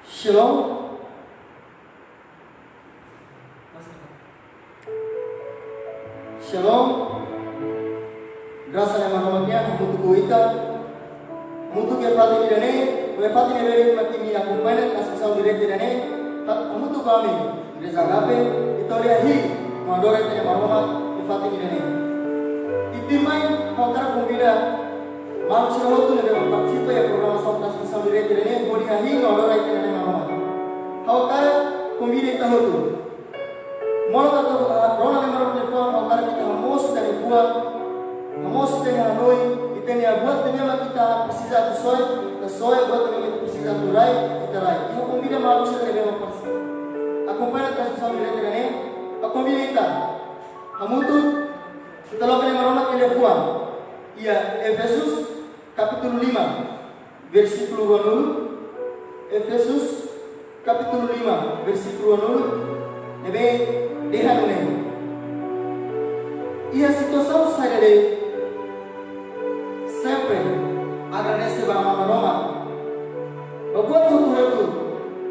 Shalom. Shalom. Graça na mamamia, muito goita. Muito que fala de dane, o fala de dane mati mi acompanha na sessão direta de dane. Muito kami, igreja agape, Vitória hi, madora tene maroma, e fala de dane. Itimai, hocara convida, malu sira waktu nebe participa ya programação na sessão direta de dane, bodi hi, madora tene maroma. Hocara convida ita hotu. Mola tato rona ne maroma telefon, hocara kita hamos dari buat, hamos dari Hanoi. Tem a buat também mas kita precisa do sonho buat também kita precisa do rai, kita rai. Isso convida malu sira nebe participa. Acompanha a transmissão direta de dane. A convida ita. Hamutu kita lakukan maroma telefon. Ia Efesus capítulo 5, versículo 1. Efesus capítulo 5, versículo 1. Nebe dehan ne. Ia situação sairá sempre agradece a Roma. Buat tudo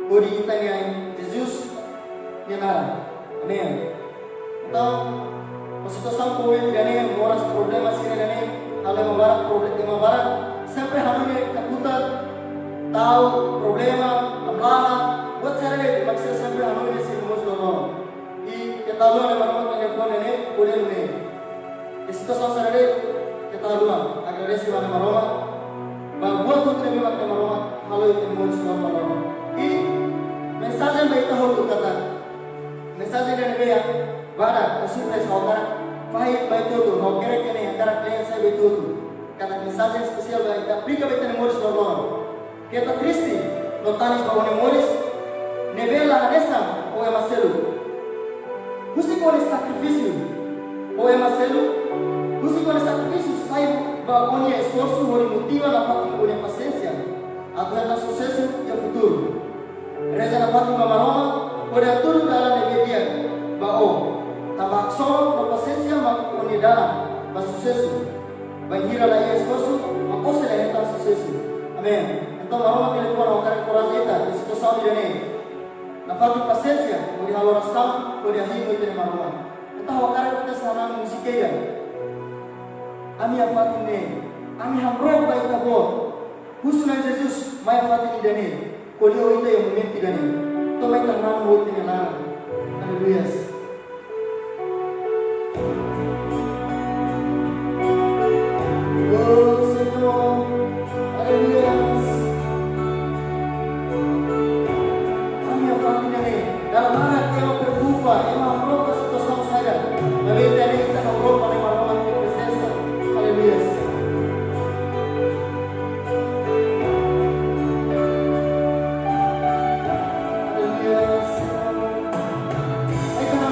bodi kita ni Jesus ni nara. Amen. Então, a situação com ele gane moras problemas sini gane ale mabarak problema mabarak sempre hamune kaputa tahu problema amlaha buat sare maksud sempre hamune sini mos dolo. I kita lo ne marot telefon ne boleh ne. Situação sare kita luang agradece a Roma. Buat tudo ne mak Roma halo itu mos dolo. I mensagem baita ho kata. Mensagem ne beya bara kasih saudara fahit baita ho no kere kene antara kalian saya baita ho. Kata mensagem spesial baita aplica baita ne mos dolo. Kita Kristi notanis bahwa ne mos nevela anessa ou é Marcelo. Você conhece sacrifício ou é Marcelo? Você conhece sacrifício sai bahwa esforço ou motiva na fato com paciência até sucesso e futuro. Reza na fato Roma pada turun dalam media bahwa tambah solo paciência mak oni dalam ba sucesso. Banhira lá esforço mak se lehta sucesso. Amen. Então Roma telefon ao cara corageta situação de nem. Na fato paciência, odi haloração, odi ahingo ite maroma. Então o cara kita sana musikeya. Ami afati ne, ami hamro ba ita bo. Husna Jesus, mai afati ni dane. Koli o ita yang momenti dane. To mai tanam mo ite na. Haleluya. Oh Senhor, haleluya. Dalam hal yang berubah, yang merubah situasi saya. Lebih dari kita merubah dengan romantik presensa. Haleluya. Haleluya. Baiklah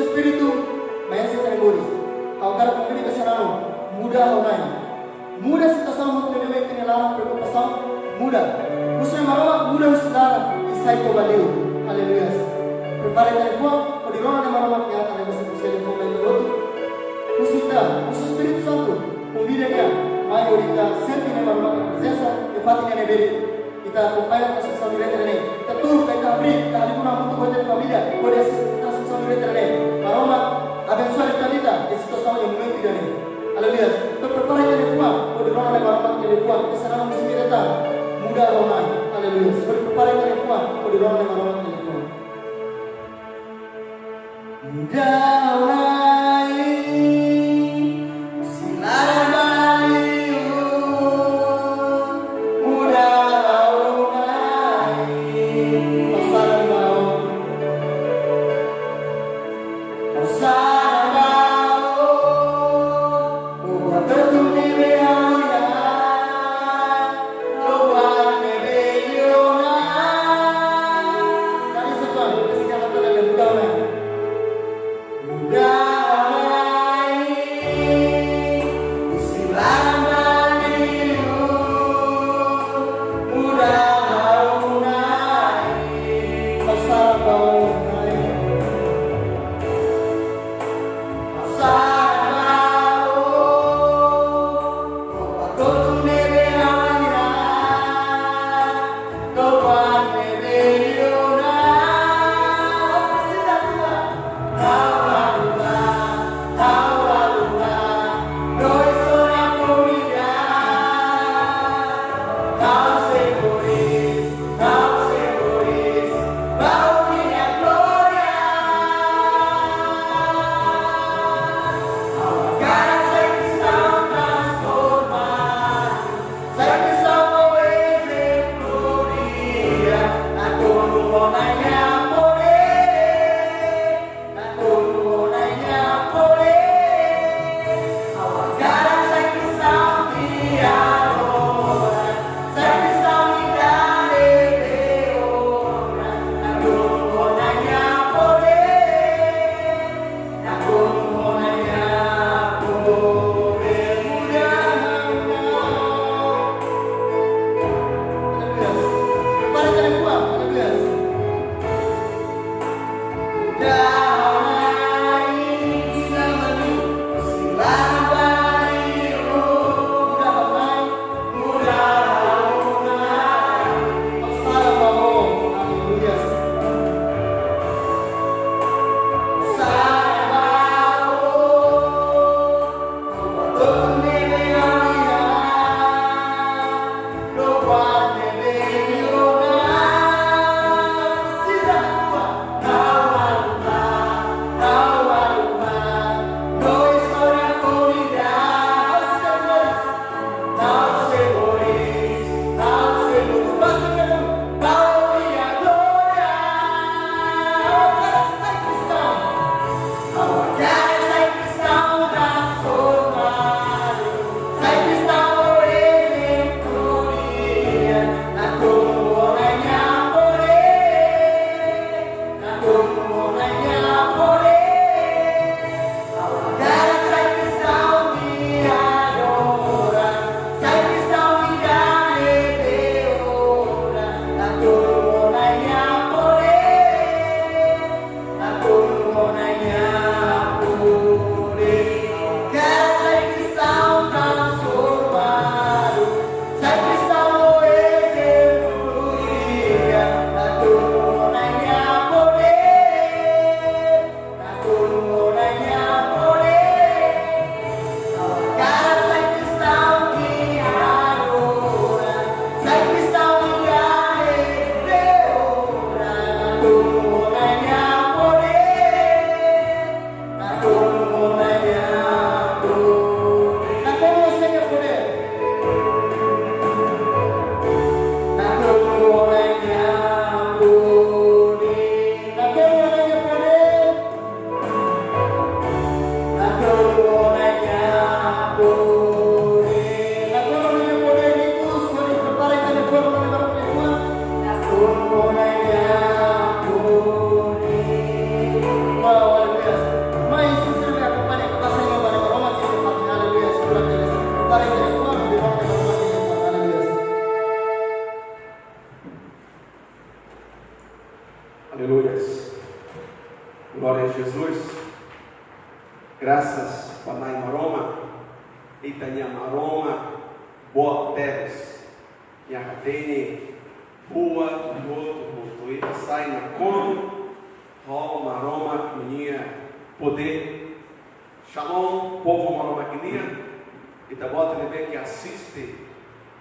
espírito, mas esse temores. Ao cara com ele será muda ao naik. Muda a situação muito leve que nela preocupação muda. Você maroma muda o estudar e sai com valeu. Aleluia. Prepare o telefone, o de rona maroma que ata você buscar o telefone do outro. O Espírito Santo convida-me maioria sempre na maroma presença e fatinha nebere. Kita acompanha a sessão de letra nem. Kita turun, kita abrir, kita hari pun untuk buat família, pode kita sessão de letra nem. Maroma abençoar esta vida, de situação yang muito grande. Aleluia. Então prepara o telefone, o de rona maroma telefone, que será uma simileta muda romai. Aleluia. Prepara o telefone, o de rona maroma telefone. Muda romai, silara baliu, muda romai, pasar mau, pasar mau, buat tertuni behalia, luar nebeliona. Tadi sesuatu kesikatan yang muda romai. Muda Graças para nós maroma, e tania maroma, boa teres, e a catene, boa, outro, e sai na cor, rola maroma, minha poder, shalom, povo maroma guinia, e tá bota de que assiste,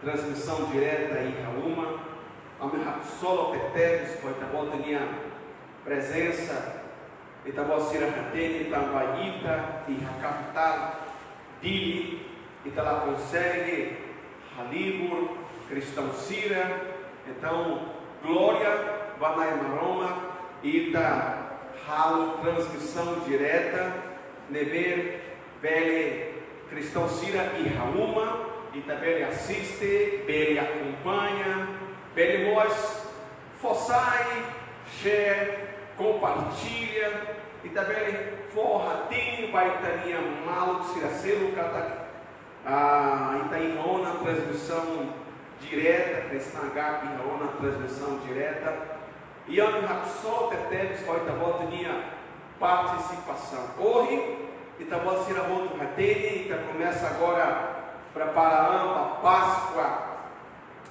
transmissão direta em Rauma, a minha solo teteres, pois tá bota minha presença. Itabosira Hatene, Itambaíta e a capital Dili, Itala consegue, Halibur, Cristão Cira, então Glória, Vanai Maroma, Ita Halo, transmissão direta, Neber, Bele, Cristão Cira e Rauma, Ita Bele assiste, Bele acompanha, Bele Mois, Fossai, share, compartilha, e também forratinho, baitaninha malo, ciracelo, Itaíona, transmissão direta, Cresnagap, Itaíona, transmissão direta, e onde Rapsol, Teteves, baitabotinha, participação. Hoje, Itabot Siramoto Ratene, Ita começa agora a preparar a Páscoa,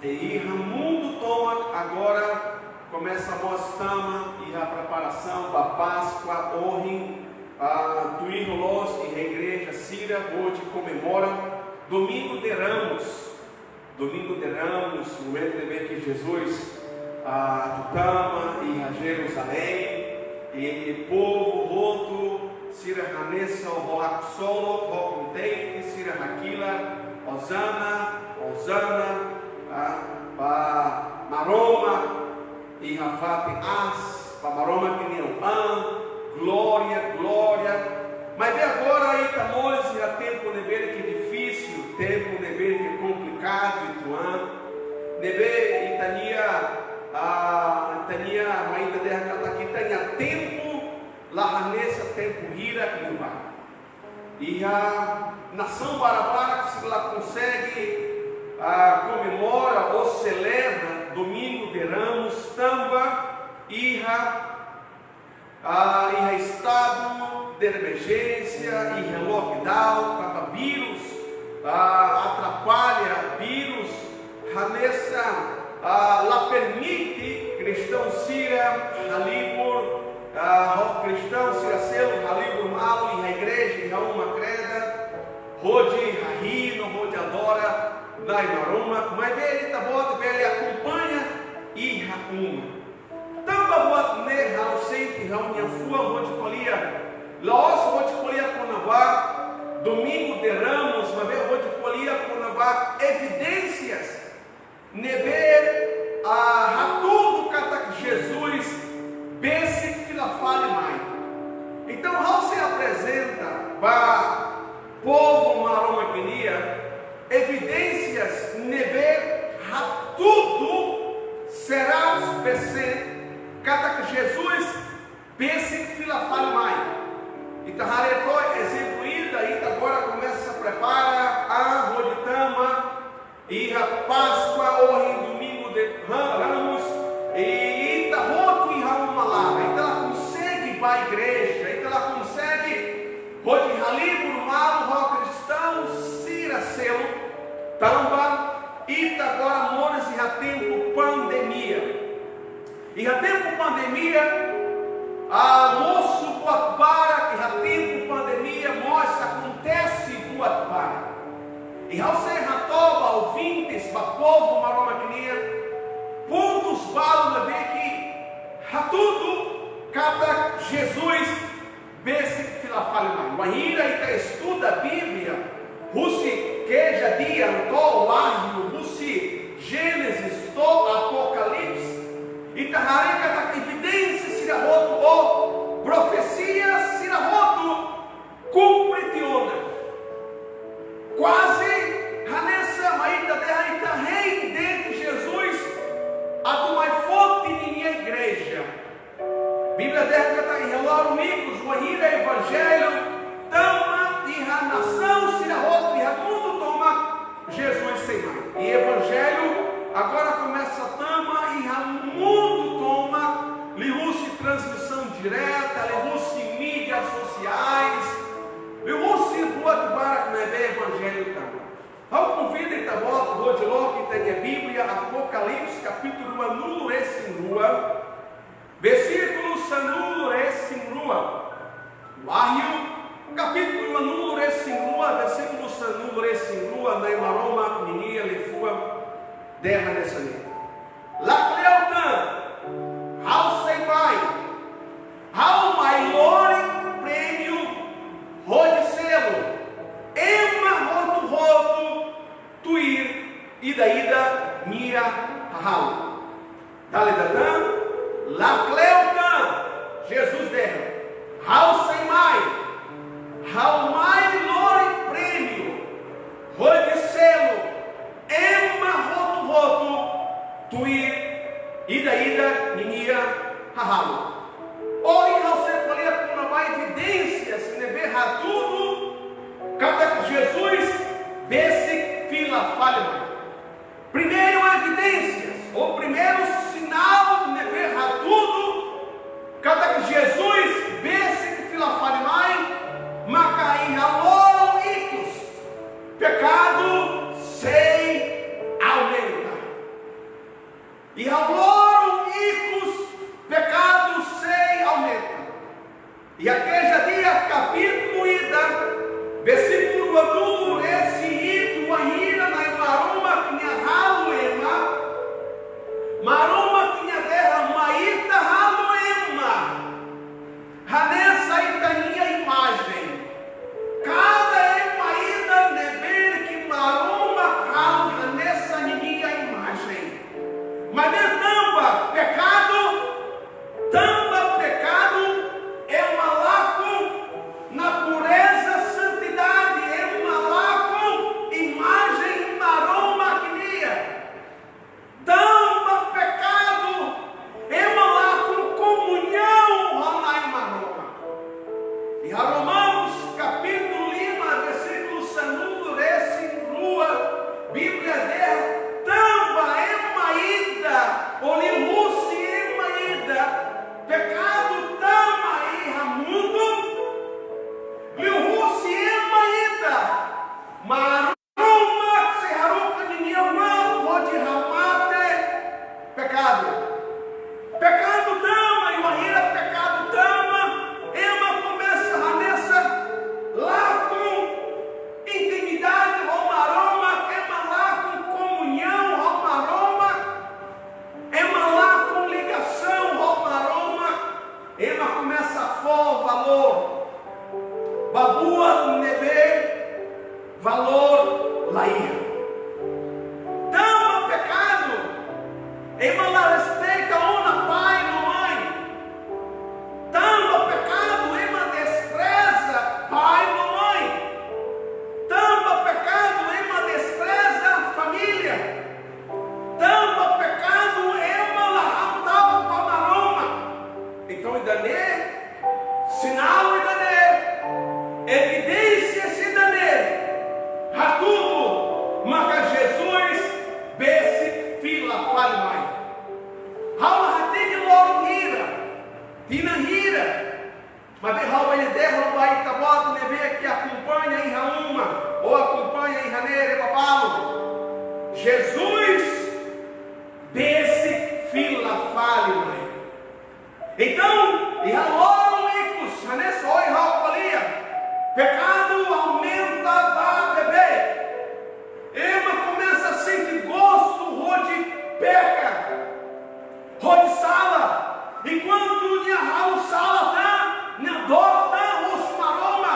e o mundo toma agora. Começa a mostrar e a preparação para a Páscoa, hoje, do Irlos e a igreja Cira, hoje comemora Domingo de Ramos. Domingo de Ramos, o momento de ver que Jesus Tutama e a Jerusalém, e povo outro, Cira Hanessa, o Rock Solo, Rock Dei, Cira Hakila, Osana, para Maroma. E Rafate As, Pamaroma que nem glória, mas de agora aí estamos já tempo neber que é difícil, tempo neber que é complicado, neber Itania, ainda derracada aqui, tania tempo, larranessa, tempo ira, clima. E a nação Barabara, que se ela consegue, comemora ou celebra Domingo de Ramos, Tamba, Iha estado de emergência, Iha lockdown, Tamba vírus, atrapalha vírus, Hanessa, la permite, cristão Cira, Halibur, cristão Ciracelo, Halibur Malo, Iha igreja, Iha uma creda, Rode, Rahino, Rode adora, Dai Maroma, mas ele tá bota, ele acompanha e uma. Tamba bota ne hal sempre reunião fua onde colia, laos onde colia conabá, Domingo de Ramos, mas ver onde colia conabá, evidências, neber a tudo cata Jesus, besse filafale mai. Então, ao se apresenta para povo maroma queria evidências neber a tudo será PC cada que Jesus pense filafale mai. Então hareto exemplo ida e agora começa a preparar a roditama e a Páscoa ou em domingo de Ramos e ita roto e uma lava. Então ela consegue ir para a igreja, então ela consegue rodi halibur malo cristão ciracelo Tamba, e agora moras e já tempo pandemia. E já tempo pandemia, a moço para que já tempo pandemia mostra acontece o para. E ao ser ratoba ouvintes para povo maromaquinia, pontos falam de que já tudo cada Jesus besse filafale mais. Ainda e estuda a Bíblia. Russi queja dia to largo, Russi Gênesis to Apocalipse e tarrareca da evidência se roto ou profecia se roto cumpritiona quase Hanessa maída terra ita rei de Jesus a do mais forte minha igreja Bíblia terra está em relógio amigos o evangelho tama e a nação se roto e a mundo toma Jesus sem mais e evangelho agora começa a tama e a mundo toma liúce transmissão direta liúce mídia Evangelho também. Ao convida e tabota, hoje logo que tem a Bíblia, Apocalipse, capítulo 1, nulo rua, versículo sanulo rua. Wahyu, capítulo 1, nulo rua, versículo sanulo rua, na Maroma, Ninia, Lefua, Derra dessa linha. La Cleutan, ao Seibai, ao maior prêmio, Rode Selo, Ema Roto, Tuir, Ida, Nia, Rahal. Dale Datan, La Cleutan, Jesus Derra, ao Seibai, ao maior prêmio, Rode Selo, Ema Roto, Tuir, Ida, Ninia, Rahal. Oi, ao ser colher com uma evidências, neberra tudo, cada Jesus, besse fila falha. Primeiro evidências, o primeiro sinal, neberra tudo, cada Jesus, besse fila falha, macai alô icos, pecado sem aumenta. E alô icos, pecado sem aumenta. E aquele dia, capítulo ida, versículo adulto, esse ito, a ira, na maruma, tinha ralo ema, maruma tinha terra, maíta, ralo ema, ranessa itaninha imagem, cada emaída, neber, que maruma, ralo, ranessa, ninha imagem, mas não tamba, pecado, é um malaco na pureza, santidade, é um malaco, imagem, maroma, queria. Tamba, pecado, é um malaco, comunhão, ronai, maroma. E a Romanos, capítulo 5, versículo sanudo, rece, rua, Bíblia dela, tamba, é maída, olirruci, é maída, pecado tama e ramundo, liuruci e maída, maruma se haruka de niamão, rode ramate, pecado. Pecado tama e maída, pecado tama, ema começa a nessa lá com intimidade, romaroma, ema lá com comunhão, romaroma, ema lá com ligação, romaroma, ema começa a for valor, babua nebe, valor laia. Tama pecado, ema lá respeita uma pai e mãe. Tama pecado, ema despreza pai e mãe. Tama pecado, ema despreza família. Tama pecado, ema lá tava para maroma. Então idanê, sinal idanê, evidência se idanê, a tudo, marca Jesus, besse fila fale mais. Raula ratinha logo hira, tina hira, mas bem raula ele derra o pai tabota nebe que acompanha em rauma, ou acompanha em raneira babalo. Jesus, besse fila fale mais. Então, e alô, icos, nesse oi raupalia, pecado aumenta da bebê. Ema começa a sentir gosto, rode peca, rode sala, enquanto minha ralo sala tá, minha dor tá, rosto maroma,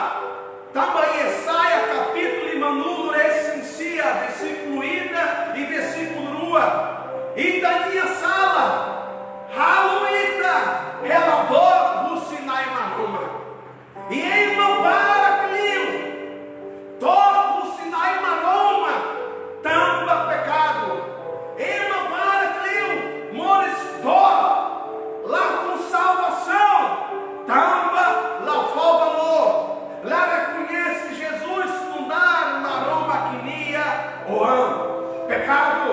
também Esaia, capítulo e manulo, essencia, versículo ida e versículo rua, e da minha sala, ralo ita, relador do Sinai maroma, e em uma para clio, todo o Sinai maroma, tamba pecado, em uma para clio, mores dó, lá com salvação, tamba, lá for valor, lá reconhece Jesus, fundar maroma quinia, oam, pecado,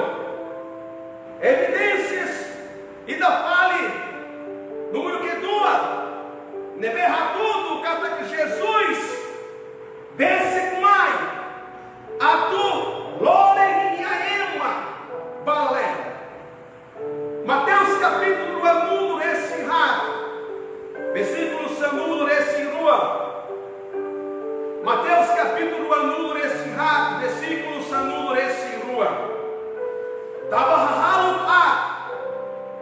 evidências, e da fale, número que tua, neberra tudo, cata que Jesus, desce com mais, capítulo anulo esse rat, versículo sanulo esse rua. Tava haluk a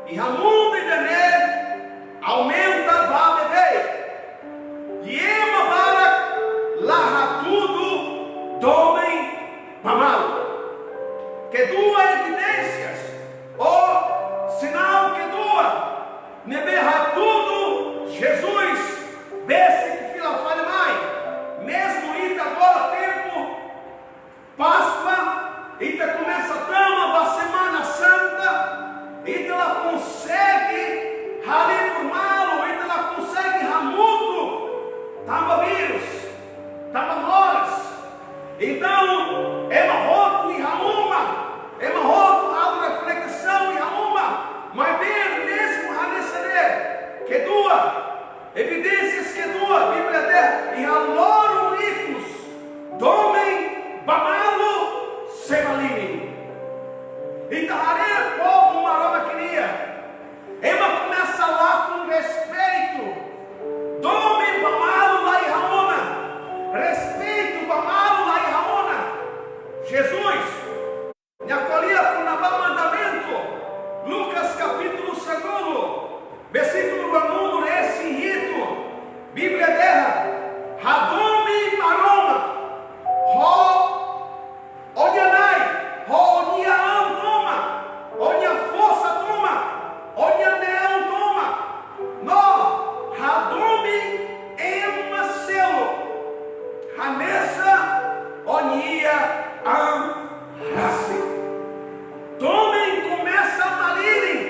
e Ramon de Dene aumenta va bebê. E ema barak lá tudo domem pamal. Que duas evidências, ou sinal que duas, neberra tudo, Jesus, besse que fila fale mais, mesmo ita agora tempo, Páscoa, ita começa a tama da Semana Santa, ita ela consegue ralir por malo, ita ela consegue ramudo, tamba vírus, tamba moras, então, é uma rota e ramuma, é uma rota, algo reflexão e ramuma, mas bem mesmo a nesse que duas evidências que duas, Bíblia der, e aloram ricos, domem, bamalo, semalini. Então, a povo maroma queria, ela começa lá com respeito, domem, bamalo, lá e ramona, respeito, bamalo, lá e ramona. Jesus, me acolhia com o mandamento, Lucas capítulo 2, versículo 1, esse rito, Bíblia terra, Radome Maroma, Ro, Odianai, Ro, Odiaão toma, Odia força toma, Odianeão toma, no, Radome Emacelo, Hanessa, Onia, Amrase. Tomem começa a malirem,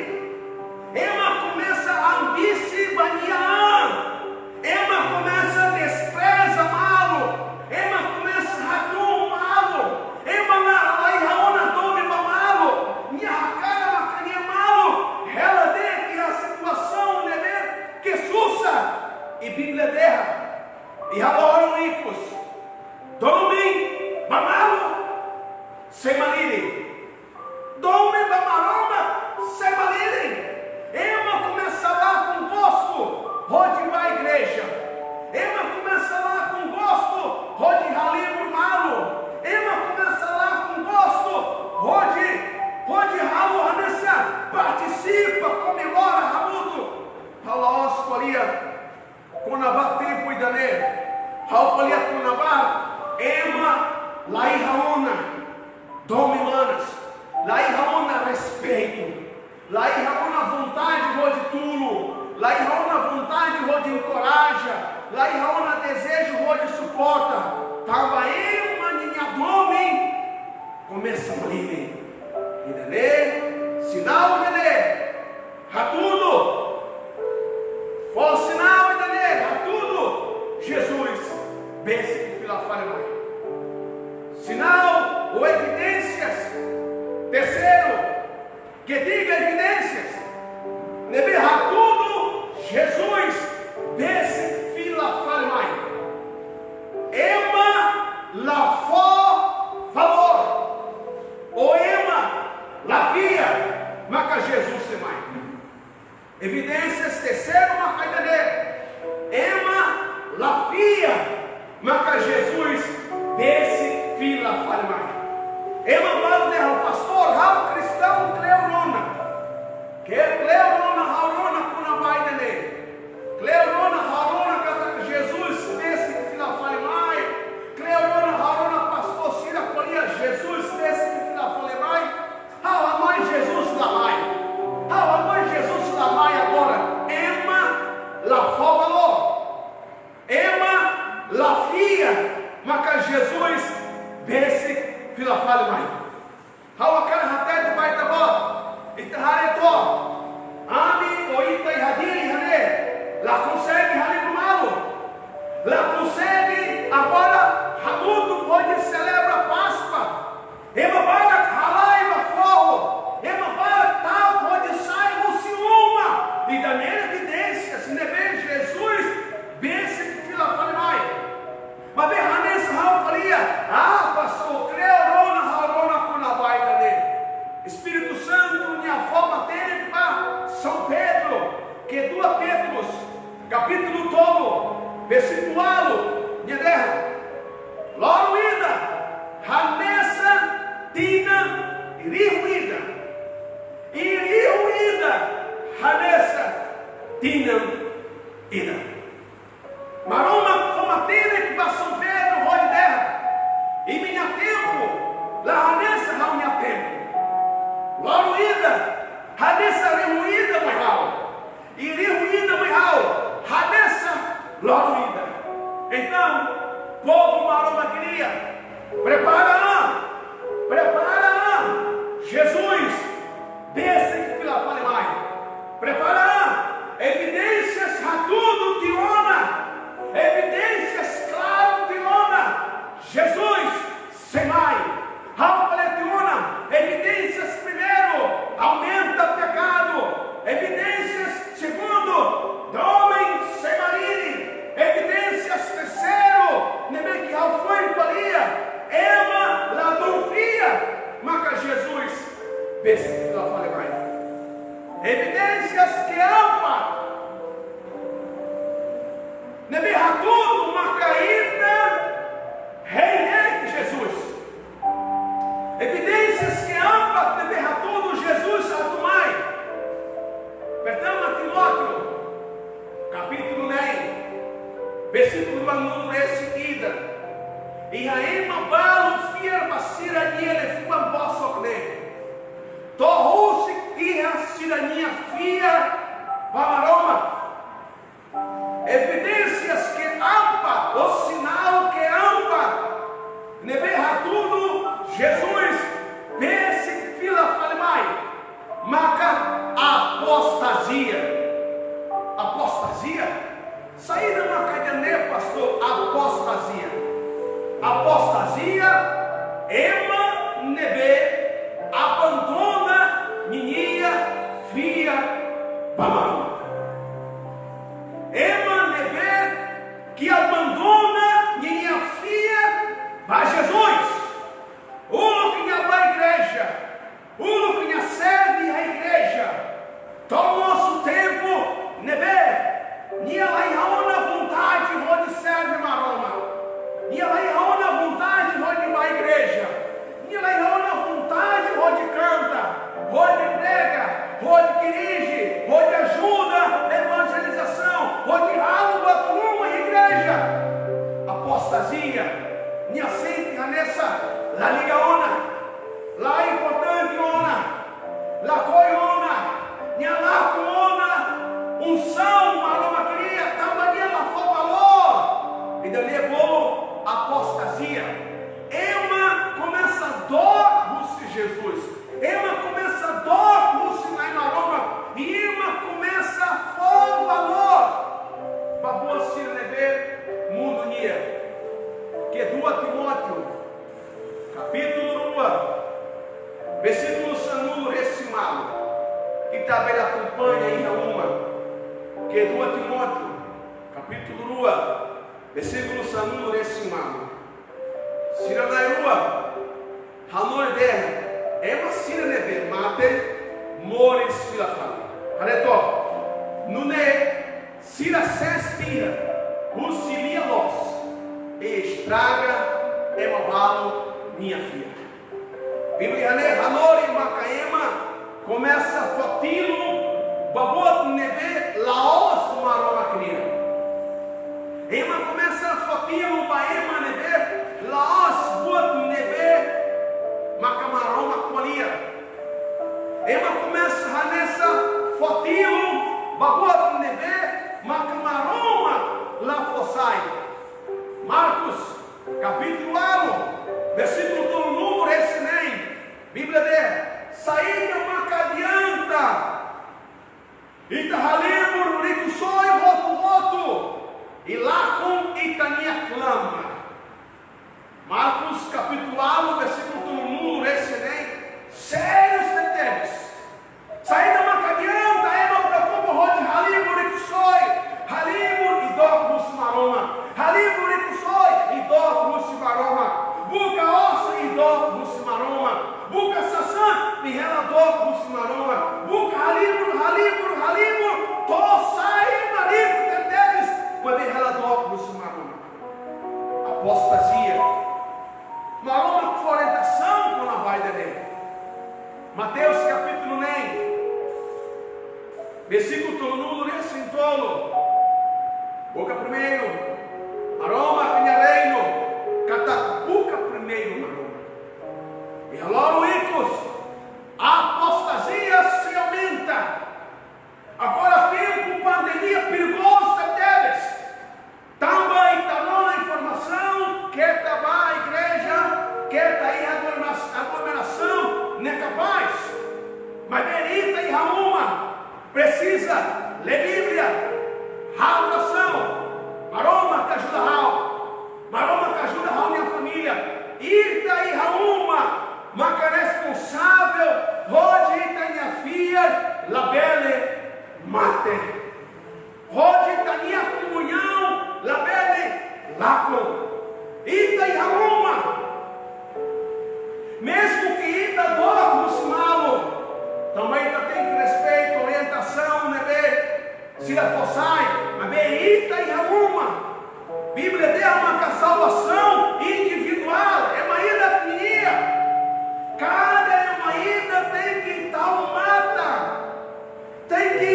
ela começa a ambir-se banhar, ela começa a despreza malo, ela começa a ratum malo, ela na irraona tome malo, minha cara macaria malo, ela de que a situação né que sussa e Bíblia terra e adoram ricos, tomem bamalo, sem malirem. Dome da maroma, se valirem. Ela começa lá com gosto, rode vai à igreja. Ela começa lá com gosto, rode ralir por malo. Ela começa lá com gosto, rode ralo ranessa, participa, comemora ramudo. Halaos colia, conabá tempo e dané. Hal colia conabá, ema lá e raona, dome manas. Lá em Raona respeito, lá em Raona vontade rode tulo, lá em Raona vontade rode encoraja, lá em Raona desejo rode suporta. Tava uma ninha nome, começa a ler, e dele, sinal de ler, ratudo, for sinal de ler, ratudo, Jesus, pense que fila fale mais. Sinal ou evidências. Terceiro, que diga evidências, neberra tudo, Jesus, desse fila fale mais. Ema la fó valor, ou ema la via, maca Jesus se mais. Evidências, terceiro, maca entender. Ema la via, maca Jesus, desse fila fale mais. Ema o pastor, ralo cristão, Cleurona. Que Cleurona, Harona, Cunabai dele. Cleurona, Harona, cata Jesus, desse que fila fale mais. Cleurona, Harona, pastor, Cira, Colia, Jesus, desse que fila fale mais. A mãe Jesus da mãe. A mãe Jesus da mãe agora. Ema, la fó Ema, la fia, maca Jesus, desse fila fale mais. Hawa kana hatai de baita ba itahareto ami o ita ihadiri hane la consegue halir no malo la consegue agora Ramudo pode celebra Páscoa ema para halai ma fogo ema para tal pode sair o ciúma e da minha evidência se neve Jesus bense que fila fale mais mas bem hanessa hau faria pastor Cleorona Harona Cunabai Espírito Santo, minha forma dele para São Pedro, que 2 Pedros, capítulo todo, versículo povo maroma queria. Prepara, Jesus, desce em fila para mais. Prepara, evidências ratudo tiona, evidências claro tiona. Jesus, semai, tiona, evidências primeiro, aumenta o pecado, evidências segundo, homem semarine, evidências terceiro, nem que ao foi valia, ema la dufia, maca Jesus, vê-se que ela fala mais. Evidências que ampa, nem tudo uma caída, rei de Jesus. Evidências que ampa, nem tudo Jesus atumai. Perdão, Timóteo, capítulo 9, versículo 1 é seguida. E aí, mabalo, fier, basira, e ele foi um bosso que torrou-se que a cidadania fia, Bamaroma. Evidências que ampa, o sinal que ampa, neberra tudo, Jesus, vê-se fila falemai, marca apostasia. Apostasia? Saída uma cadeia, pastor, apostasia. Apostasia, ema nebe, abandona, minha, fia, bamão. Ema nebe, que abandona, minha filha, vai Jesus. Uno que vai à igreja, uno que serve a igreja. Toma o nosso tempo, nebe, minha lá vontade, onde serve maroma. Minha lá vontade, onde vai à igreja. Minha lá vontade, onde canta, onde prega, onde dirige, onde ajuda a evangelização, onde rala uma igreja. Apostasia, minha sente nessa, la ligaona, la importante ona, la coiona, minha lá coona, unção, maroma queria, também ela foi valor. E dali é bom. Apostasia, ema começa a dor de Jesus, ema começa a dor lá em Maroma, e ema começa a for valor, babou se levar mundo nia, que 2 Timóteo, capítulo 1, versículo sanulo recimado, que também acompanha em uma, que 2 Timóteo, capítulo 1, versículo sanulo recimado. Sira na rua, Hanoi der, ema sira nebe, mate, mores filafale. Areto, nune, sira sespira, rusilia los, e estraga, ema balo, minha filha. Bíblia, Hanoi, Macaema, começa a fotilo, babot nebe, laos, maroma cria. Ema começa a fotilo, baema nebe, laos, bot nebe, macamaroma colia. Ema começa a nessa fotilo, babot nebe, macamaroma la fossai. Marcos, capítulo 1, versículo número esse nem. Bíblia de saída macadianta. Itahalimo, rico sonho, voto. E lá com Itania clama. Marcos capítulo 1, versículo 1, esse nem. Sérios detalhes. Saída macadianta, ema preocupa, rode halimo, rico sonho. Halimo e docus maroma. Halimo, rico sonho e docus maroma. Buca ossa e docus maroma. Buca sassã e ela docus maroma. Buca halimo, to sai marido detalhes. Quando ela docus maroma. Apostasia. Maroma com orientação quando a vai dele. Mateus capítulo 9. Versículo número esse em tolo. Boca primeiro. Aroma pinhareino. Catapuca primeiro maroma. E aloro icos. A apostasia se aumenta. Agora tempo pandemia perigosa deles. Também está na informação. Ita e Rauma precisa ler Bíblia, oração, Maroma que ajuda Maroma que ajuda minha família, Ita e Rauma, mas é responsável, hoje Ita minha filha, labele mate, hoje Ita minha comunhão, labele laco, Ita e Rauma, mesmo que Ita dormos malo, também Ita tem respeito, orientação, né? Se ela fossai, mas Ita e Rauma, Bíblia derrama que a salvação individual é uma etnia. Cada ida tem que estar mata, tem que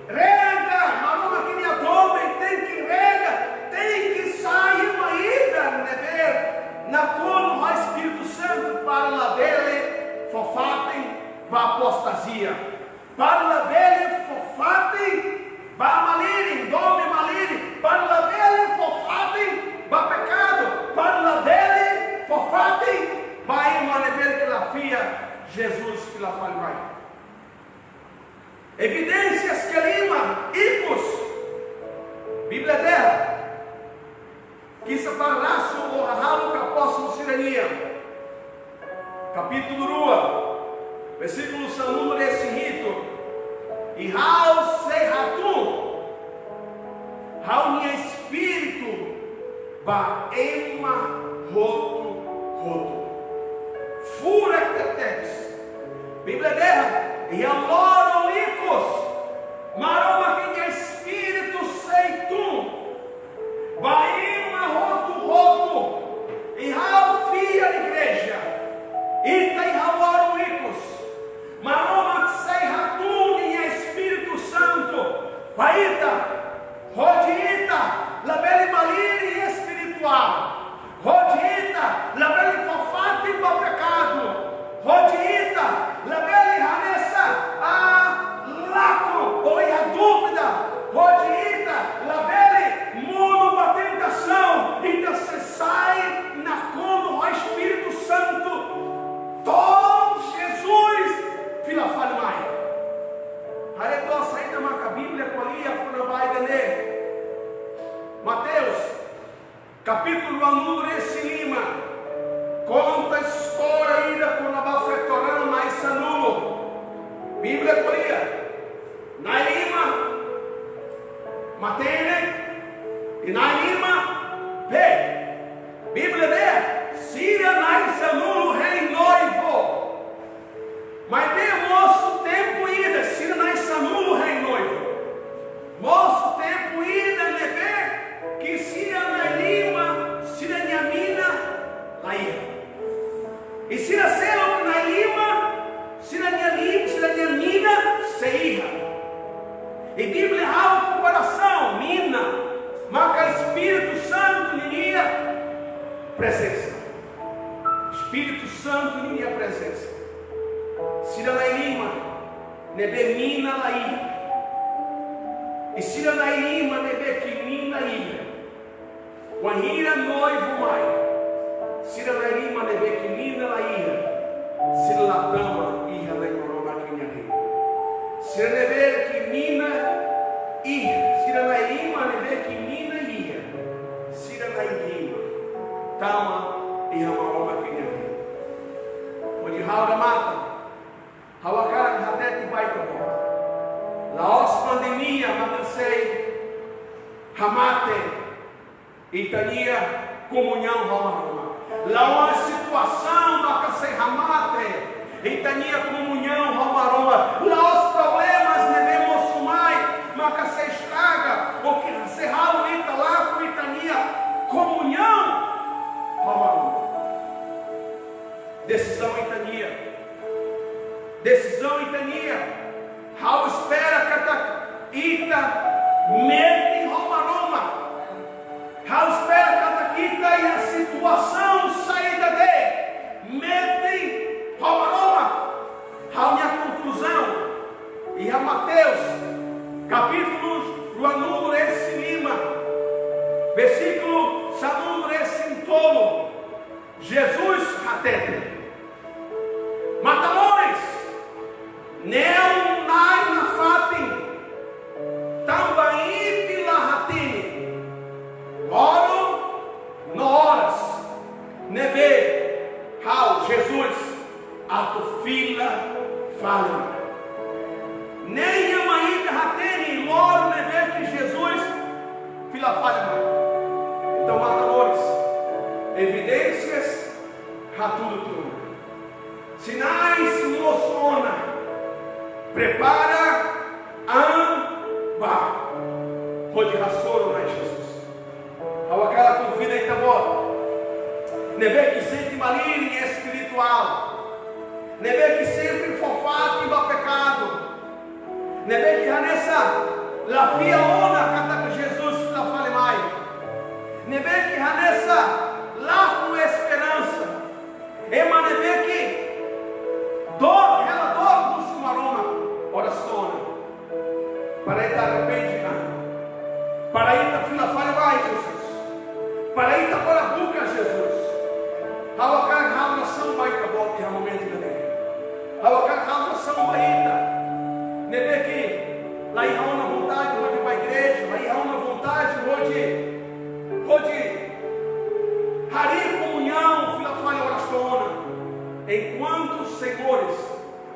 rega, Maroma que me adome, tem que rega, tem que sair uma ida, né? Na como o Espírito Santo para lá dele fofatem para apostasia, para lá dele fofatem para malirem, dome malirem, para lá dele fofatem para pecado, para lá dele fofatem para emanecer que la fia Jesus que la faz mais. Evidências que lima, icos, Bíblia dela, que se parlasse o ralo que apóstolo Sirenia, capítulo 2, versículo São número esse rito, e hau se ratu, hau minha espírito, ba ema roto, fura tetex, Bíblia dela, e amor icos, maroma que minha espírito seitum, baima roto, e hau fia igreja, ita e hau icos, maroma que sei ratum, minha Espírito Santo, baita, rodita, labele maliri espiritual, rodita, labele fofate para pecado, rodita, labele ranessa a laco, ou a dúvida, rodita, labele mundo para tentação, então você sai na como o Espírito Santo, todo Jesus, filha fale mais. Aretou saída marca a Bíblia com ali a vai entender. Mateus, capítulo 1, número esse Lima, conta a história ainda quando a fetorando na Isanulo. Bíblia com ali, na Lima, Matene, e na Lima, P. Bíblia de Síria na Isanulo, rei noivo. Mas bem, moço, tempo ainda, Síria na Isanulo, rei noivo. Moço, tempo ainda, nebe, que Síria na Lima, Síria na mina, lá ia. E Síria selo na Lima, Síria na Lima, Síria na mina, seia. E Bíblia há comparação, mina, marca Espírito Santo em minha presença. Espírito Santo em minha presença. Síria na Lima, nebe mina lá ia. E Síria na Lima, nebe que mina ia. Guanhira noivo mai. Síria na Lima, nebe que mina lá ia. Síria na dama ia na Ioroma que minha rei. Síria nebe que mina ia. Síria na Lima, nebe que mina ia. Síria na Lima, tama e Ioroma que minha rei. Onde Raura mata. Hawakara hadete baita bom. Laos pandemia matacei hamate itania comunhão roma. Laos situação matacei hamate itania comunhão roma. Laos problemas devemos sumai matacei estraga o que se raulita lá com itania comunhão roma. Decisão itania. Decisão itania, Raul espera que Ita mete em Roma. Raul espera que Ita e a situação saída dele mete em Roma. Raul minha conclusão e a Mateus, capítulo número esse Lima, versículo número esse Intolo, Jesus atende. Matamores. Neo Nebe, Hal, Jesus, a tu fila fala. Nem a mãe ratene, logo nebe que Jesus, fila fala. Então, amores, evidências, ratudo tudo. Sinais, moçona, prepara, amba, pode rassoro, né, Jesus? Ao aquela convida em Tabor. Nebe que sempre maligno e espiritual. Nebe que sempre fofato e pecado. Nebe que nessa la fia ona canta que Jesus la fale mais. Nebe que nessa lá com esperança. Ema nebe que dor, ela dor do seu aroma, oração. Para ir arrepende, para ir a fila fale mais, Jesus. Para ir para a boca, Jesus. Hawakan hamlação vai para bote a momento dele. Hawakan hamlação vai ita. Nebe que lá irá uma vontade hoje para a igreja, lá irá uma vontade hoje hari comunhão, fila falha oração. Enquanto os senhores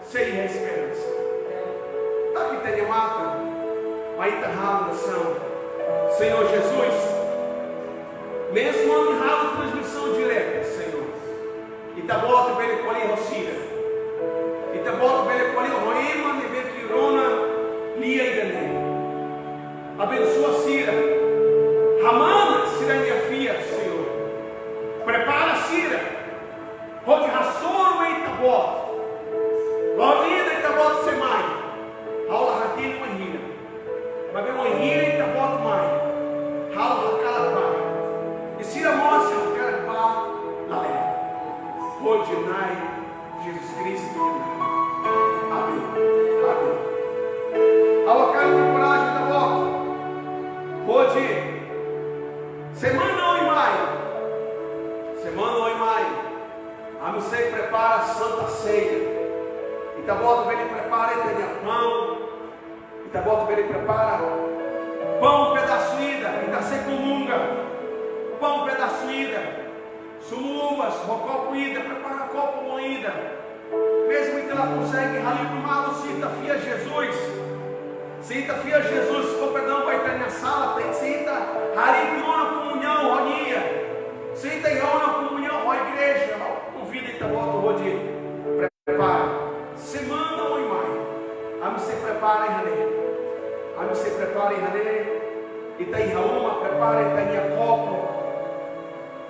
sem esperança. Tá que tem mata, vai ita hamlação. Senhor Jesus, mesmo honrado transmissão direta, Senhor. E tá bota para ele colher rocira. E tá bota para ele colher roema, nebetirona, lia e gané. Abençoa Cira. Ramana, Cira minha filha, Senhor. Prepara Cira. Rode rassoro e tabota. Lorina e tabota semai. Aula ratinho uma gira. Vai ver uma gira e tabota mãe. Aula calabá. E Cira mostra o calabá na lei. Rodinai Jesus Cristo. Amém. Amém. Ao cara de coragem da boca. Rode. Semana ou em maio. Semana ou em maio. A você prepara a Santa Ceia. E tá bom, ele prepara e tem pão. E tá bom, ele prepara pão pedaçuída. E tá sem comunga. Pão pedaçuída. Sumuvas, rocó moída, prepara copo moída. Mesmo que ela consegue ralir para o malo, cita fia Jesus. Cita fia Jesus, se for perdão, vai estar na sala, tem cita, ralir para uma comunhão, ronia. Cita em uma comunhão, a igreja, convida e tá bom, rodia. Prepara, semana ou em maio. A me se prepara em Rané. A me se prepara em Rané. E tem uma, prepara e tem copo.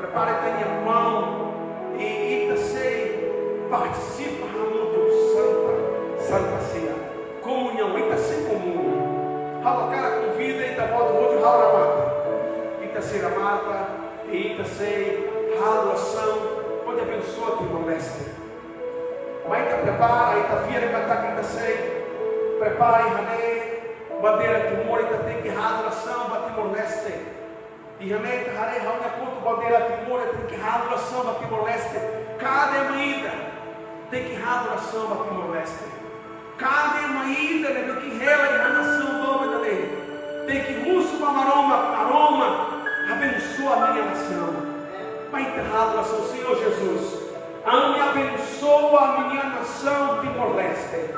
Prepare tenha pão e Itacei participa do Santa Ceia. Comunhão, Itacei comum. Rala cara convida e volta o outro rala mata. Itacei mata e Itacei rala ação. Onde abençoa que moleste. Mas Ita prepara, Ita vira cantar que Itacei. Prepara em Rané. Bandeira que mora, Ita tem que rala ação, bate moleste. E realmente, harei ponto bandeira timor, tem que rado a samba que moleste. Cada maída tem que rado a samba que moleste. Cada maída tem que rela e nação nova da lei. Tem que russo aroma, abençoa a minha nação. Vai enterrado a nação, Senhor Jesus. Me abençoa a minha nação que moleste.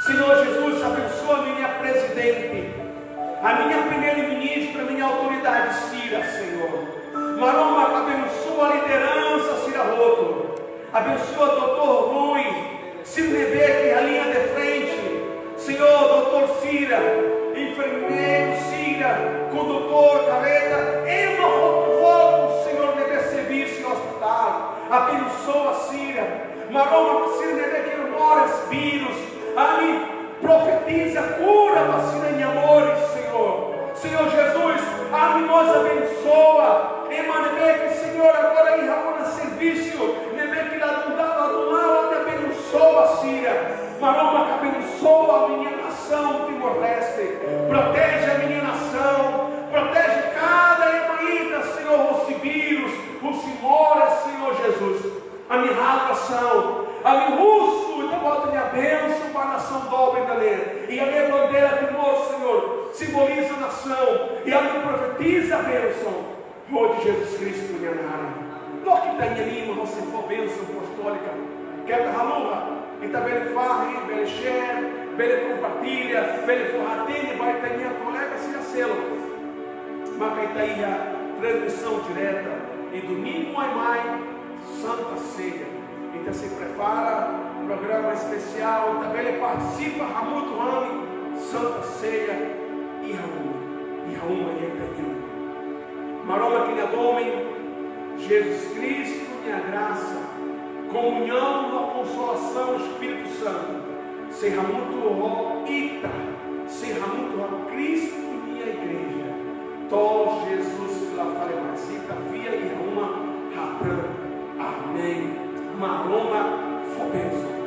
Senhor Jesus, abençoa a minha presidente. A minha primeira-ministra, a minha autoridade, Cira, Senhor. Maroma, abençoa a liderança, Cira Roto. Abençoa o doutor Rui, Ciro Rebeque, a linha de frente. Senhor, doutor Cira, enfermeiro Cira, condutor, carreta, Ema Roto, Senhor, deve serviço no hospital. Abençoa Cira. Maroma, Ciro Rebeque, mora vírus. Profetiza, cura, vacina em amores, Senhor. Senhor Jesus, nos abençoa. Emanebeque, Senhor, agora em Ramona serviço. Nebeque lá do lado, abençoa, Cira. Maroma, abençoa a minha nação Timor-Leste. Protege a minha nação. Protege cada emaída, Senhor, os vírus, os Simora, Senhor Jesus. A minha nação. A minha russo, então bota minha bênção para a nação dobra e a minha bandeira de amor, Senhor, simboliza a nação. E a minha profetiza a bênção. Rode Jesus Cristo, minha nara. tem anima, você for bênção apostólica. Quer que haluha, e também farre, bele share, bele compartilha, bele forratene, vai ter minha colega se a célula. Macaitaia, transmissão direta. E domingo mais, Santa Ceia. Então se prepara, programa especial, e também ele participa, muito ano, Santa Ceia, e Rauma, e Ecanhão. Maroma que nome, Jesus Cristo, minha graça, comunhão na consolação, Espírito Santo, seja muito ita, seja muito Cristo, minha igreja, to Jesus lá faremos, cita via e uma ratã, amém, maroma, fobenço.